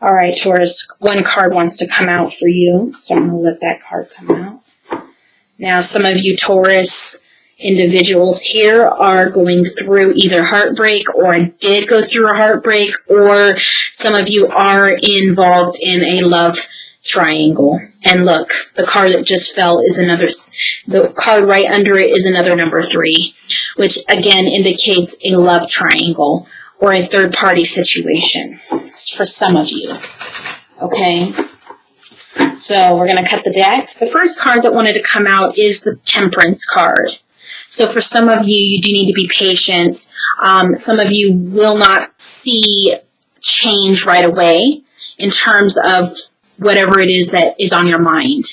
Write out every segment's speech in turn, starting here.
All right, Taurus, one card wants to come out for you, so I'm going to let that card come out. Now, some of you Taurus individuals here are going through either heartbreak or did go through a heartbreak, or some of you are involved in a love triangle. And look, the card that just fell is the card right under it is another number 3, which again indicates a love triangle or a third-party situation. It's for some of you. Okay? So we're going to cut the deck. The first card that wanted to come out is the Temperance card. So for some of you, you do need to be patient. Some of you will not see change right away in terms of whatever it is that is on your mind.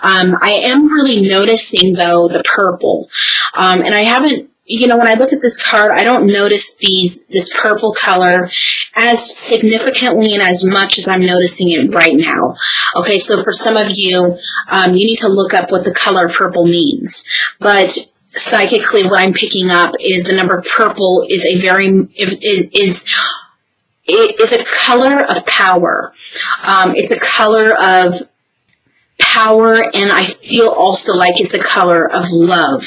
I am really noticing, though, the purple. And I haven't, when I look at this card, I don't notice this purple color as significantly and as much as I'm noticing it right now. Okay, so for some of you, you need to look up what the color purple means. But psychically, what I'm picking up is the number purple is a color of power. It's a color of power, and I feel also like it's a color of love.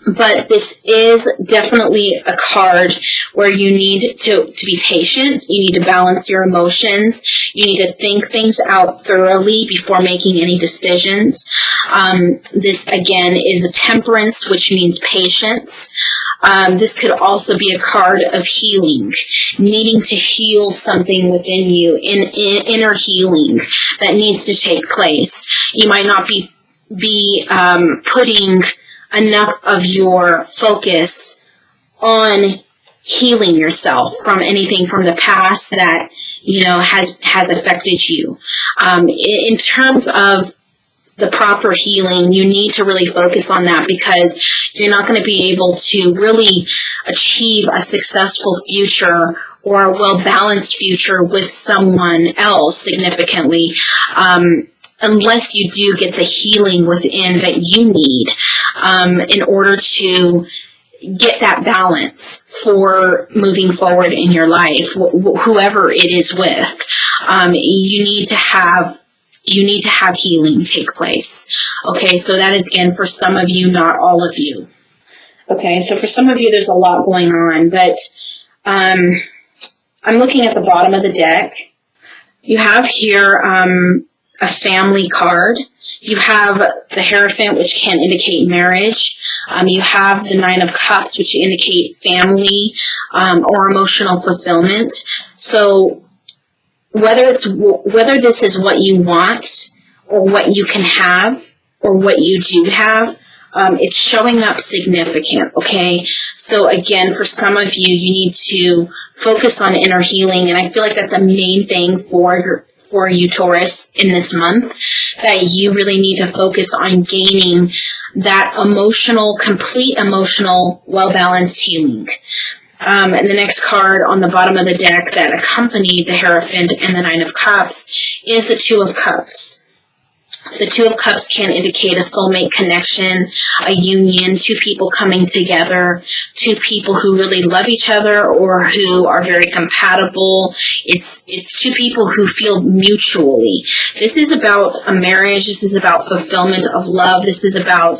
But this is definitely a card where you need to be patient. You need to balance your emotions. You need to think things out thoroughly before making any decisions. This, again, is a Temperance, which means patience. This could also be a card of healing, needing to heal something within you, inner healing that needs to take place. You might not be putting enough of your focus on healing yourself from anything from the past that, has affected you. In terms of the proper healing, you need to really focus on that, because you're not going to be able to really achieve a successful future or a well-balanced future with someone else significantly, unless you do get the healing within that you need in order to get that balance for moving forward in your life, whoever it is with. You need to have healing take place. Okay, so that is, again, for some of you, not all of you. Okay, so for some of you, there's a lot going on, but I'm looking at the bottom of the deck. You have here a family card. You have the Hierophant, which can indicate marriage. You have the 9 of Cups, which indicate family or emotional fulfillment. So whether this is what you want or what you can have or what you do have, it's showing up significant, okay? So again, for some of you, you need to focus on inner healing, and I feel like that's a main thing for you, Taurus, in this month, that you really need to focus on gaining that complete emotional, well-balanced healing. And the next card on the bottom of the deck that accompanied the Hierophant and the 9 of Cups is the 2 of Cups. The 2 of Cups can indicate a soulmate connection, a union, 2 people coming together, 2 people who really love each other or who are very compatible. It's 2 people who feel mutually. This is about a marriage. This is about fulfillment of love. This is about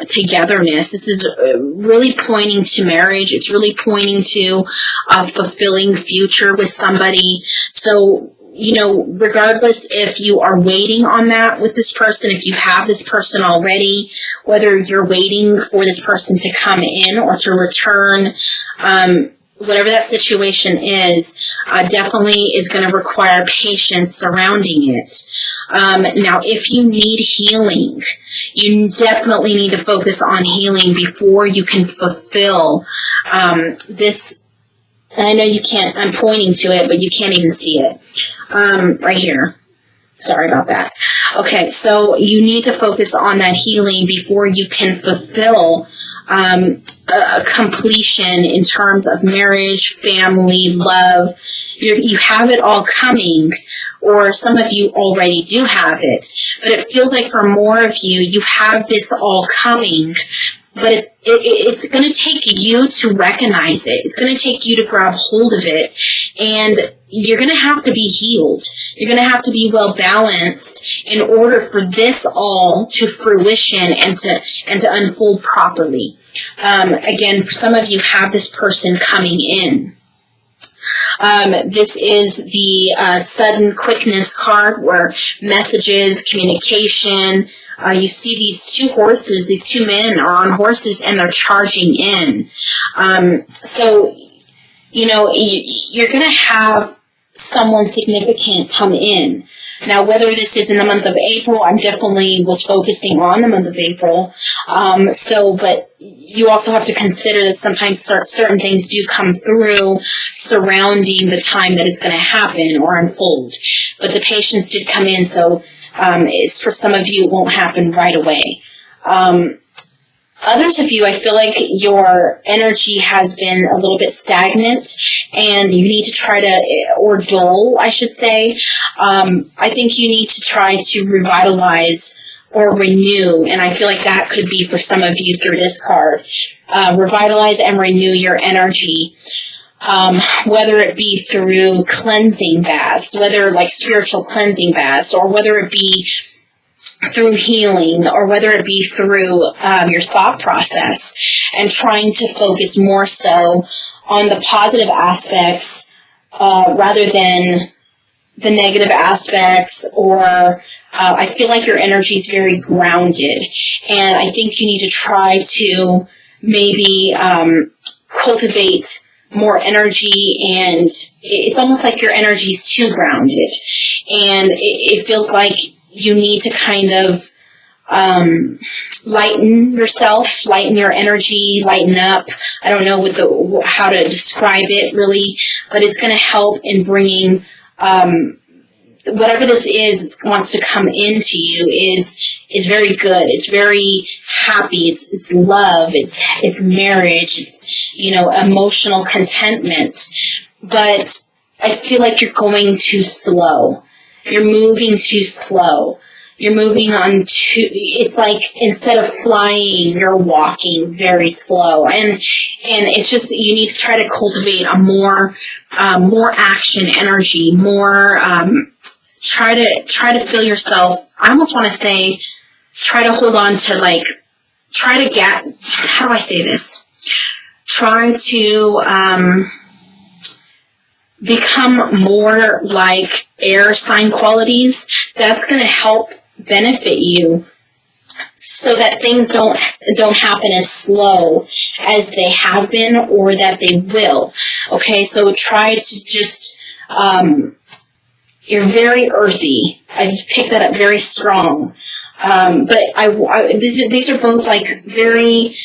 togetherness. This is really pointing to marriage. It's really pointing to a fulfilling future with somebody. So, regardless if you are waiting on that with this person, if you have this person already, whether you're waiting for this person to come in or to return, whatever that situation is, definitely is going to require patience surrounding it. Now, if you need healing, you definitely need to focus on healing before you can fulfill this. And I know you can't, I'm pointing to it, but you can't even see it. Right here. Sorry about that. Okay, so you need to focus on that healing before you can fulfill a completion in terms of marriage, family, love. You have it all coming, or some of you already do have it. But it feels like for more of you, you have this all coming, but it's going to take you to recognize it. It's going to take you to grab hold of it, and you're going to have to be healed. You're going to have to be well balanced in order for this all to fruition and to unfold properly. Again, for some of you have this person coming in. This is the sudden quickness card, where messages, communication. You see these two horses, these two men are on horses, and they're charging in. So, you're going to have someone significant come in. Now, whether this is in the month of April, I definitely was focusing on the month of April. But you also have to consider that sometimes certain things do come through surrounding the time that it's going to happen or unfold. But the patience did come in, so it's for some of you, it won't happen right away. Others of you, I feel like your energy has been a little bit stagnant, and you need to try to, or dull, I should say. I think you need to try to revitalize or renew, and I feel like that could be for some of you through this card. Revitalize and renew your energy. Whether it be through cleansing baths, whether like spiritual cleansing baths, or whether it be through healing, or whether it be through your thought process, and trying to focus more so on the positive aspects rather than the negative aspects. Or I feel like your energy is very grounded, and I think you need to try to maybe cultivate more energy, and it's almost like your energy is too grounded, and it feels like you need to kind of lighten yourself, lighten your energy, lighten up. I don't know how to describe it really, but it's going to help in bringing whatever this is wants to come into you is very good. It's very happy. It's love. It's marriage. It's emotional contentment. But I feel like you're going too slow. You're moving too slow. You're moving on it's like instead of flying, you're walking very slow. And it's just, you need to try to cultivate a more action energy, more, try to feel yourself. I almost want to say, try to hold on to how do I say this? Try to, become more like air sign qualities. That's going to help benefit you, so that things don't happen as slow as they have been or that they will. Okay, so try to just you're very earthy. I've picked that up very strong. But these are both like very,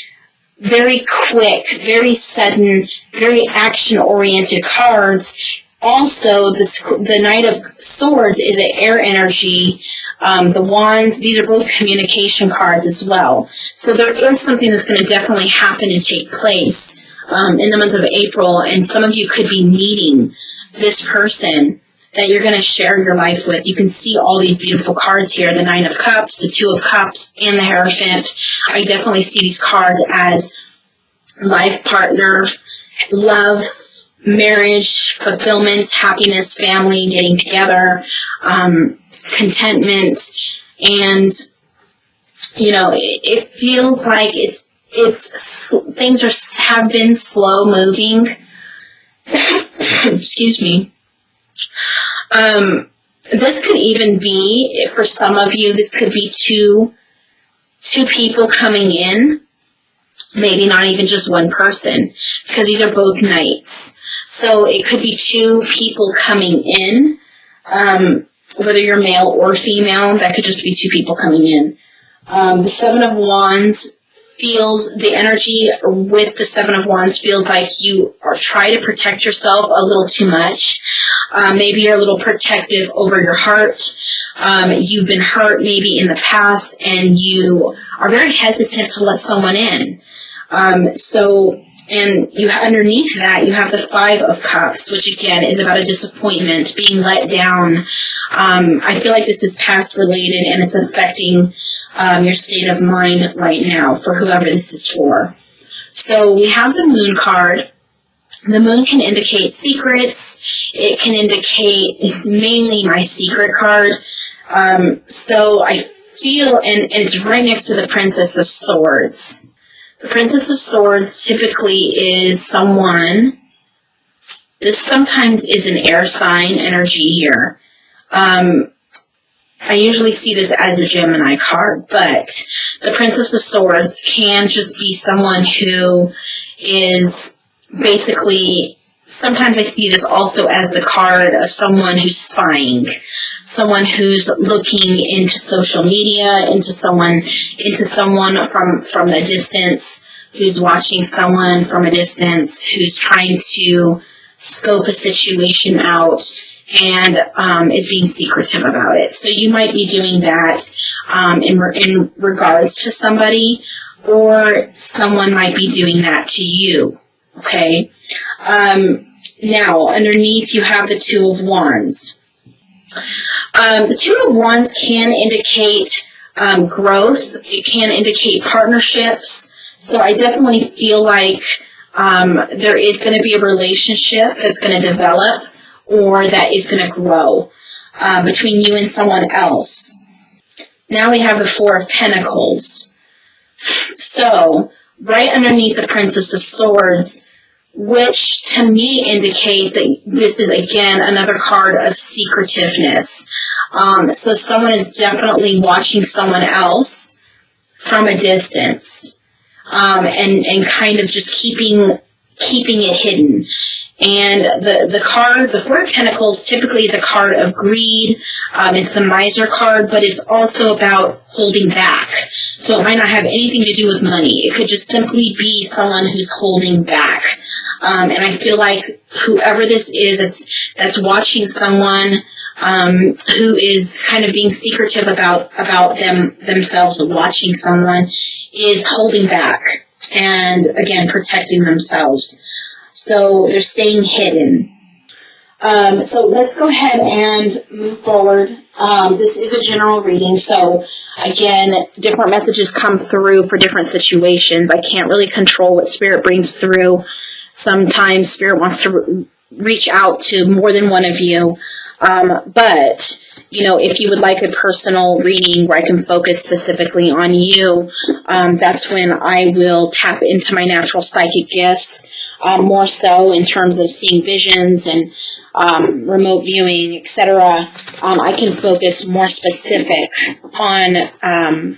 very quick, very sudden, very action-oriented cards. Also, the Knight of Swords is an air energy. The Wands, these are both communication cards as well. So there is something that's going to definitely happen and take place in the month of April, and some of you could be meeting this person that you're going to share your life with. You can see all these beautiful cards here, the Nine of Cups, the Two of Cups, and the Hierophant. I definitely see these cards as life partner, love, marriage, fulfillment, happiness, family, getting together, contentment, and it feels like things have been slow moving. Excuse me. This could even be, for some of you, this could be two people coming in, maybe not even just one person, because these are both knights. So it could be two people coming in, whether you're male or female, that could just be two people coming in. The Seven of Wands feels, the energy with the Seven of Wands feels like you are trying to protect yourself a little too much. Maybe you're a little protective over your heart. You've been hurt maybe in the past, and you are very hesitant to let someone in. And you underneath that, you have the Five of Cups, which again is about a disappointment, being let down. I feel like this is past related, and it's affecting your state of mind right now for whoever this is for. So we have the Moon card. The Moon can indicate secrets. It can indicate, it's mainly my secret card. So I feel, and it's right next to the Princess of Swords. The Princess of Swords typically is someone, this sometimes is an air sign energy here. I usually see this as a Gemini card, but the Princess of Swords can just be someone who is basically, sometimes I see this also as the card of someone who's spying, someone who's looking into social media, into someone from a distance, who's watching someone from a distance, who's trying to scope a situation out, and is being secretive about it. So you might be doing that in regards to somebody, or someone might be doing that to you. Okay? Now, underneath you have the Two of Wands. The Two of Wands can indicate growth. It can indicate partnerships. So I definitely feel like there is going to be a relationship that's going to develop, or that is going to grow between you and someone else. Now we have the Four of Pentacles. So, right underneath the Princess of Swords, which to me indicates that this is, again, another card of secretiveness. So someone is definitely watching someone else from a distance, and kind of just keeping it hidden. And the card, the Four of Pentacles, typically is a card of greed. It's the Miser card, but it's also about holding back. So it might not have anything to do with money. It could just simply be someone who's holding back. And I feel like whoever this is, that's watching someone who is kind of being secretive about themselves, watching someone, is holding back and, again, protecting themselves. So they're staying hidden. So let's go ahead and move forward. This is a general reading, so again, different messages come through for different situations. I can't really control what Spirit brings through. Sometimes Spirit wants to reach out to more than one of you. But, you know, if you would like a personal reading where I can focus specifically on you, that's when I will tap into my natural psychic gifts. More so in terms of seeing visions and remote viewing, etc. I can focus more specific on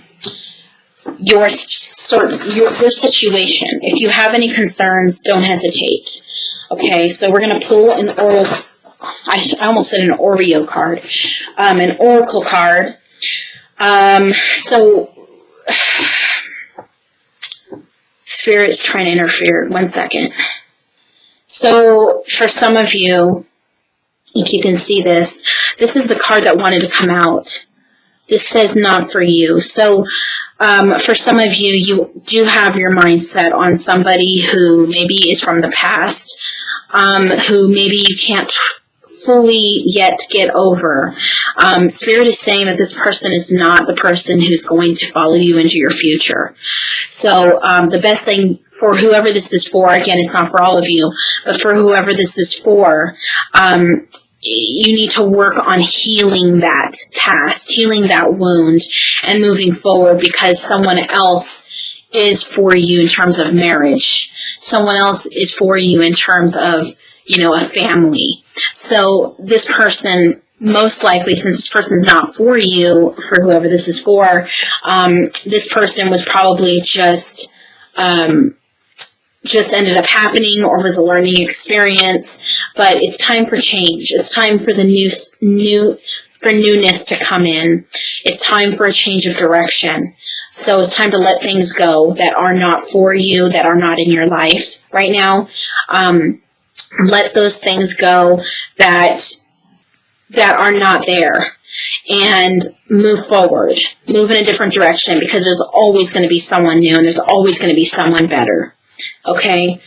your situation. If you have any concerns, don't hesitate. Okay, so we're going to pull an oracle. I almost said an Oreo card. An oracle card. So Spirit's trying to interfere. 1 second. So, for some of you, if you can see this is the card that wanted to come out. This says not for you. So, for some of you, you do have your mindset on somebody who maybe is from the past, who maybe you can't fully yet get over. Spirit is saying that this person is not the person who's going to follow you into your future. So the best thing for whoever this is for, again, it's not for all of you, but for whoever this is for, you need to work on healing that past, healing that wound, and moving forward, because someone else is for you in terms of marriage. Someone else is for you in terms of, you know, a family. So this person, most likely, since this person's not for you, for whoever this is for, this person was probably just ended up happening, or was a learning experience. But it's time for change. It's time for the newness to come in. It's time for a change of direction. So it's time to let things go that are not for you, that are not in your life right now. Let those things go that are not there, and move forward. Move in a different direction, because there's always going to be someone new, and there's always going to be someone better. Okay?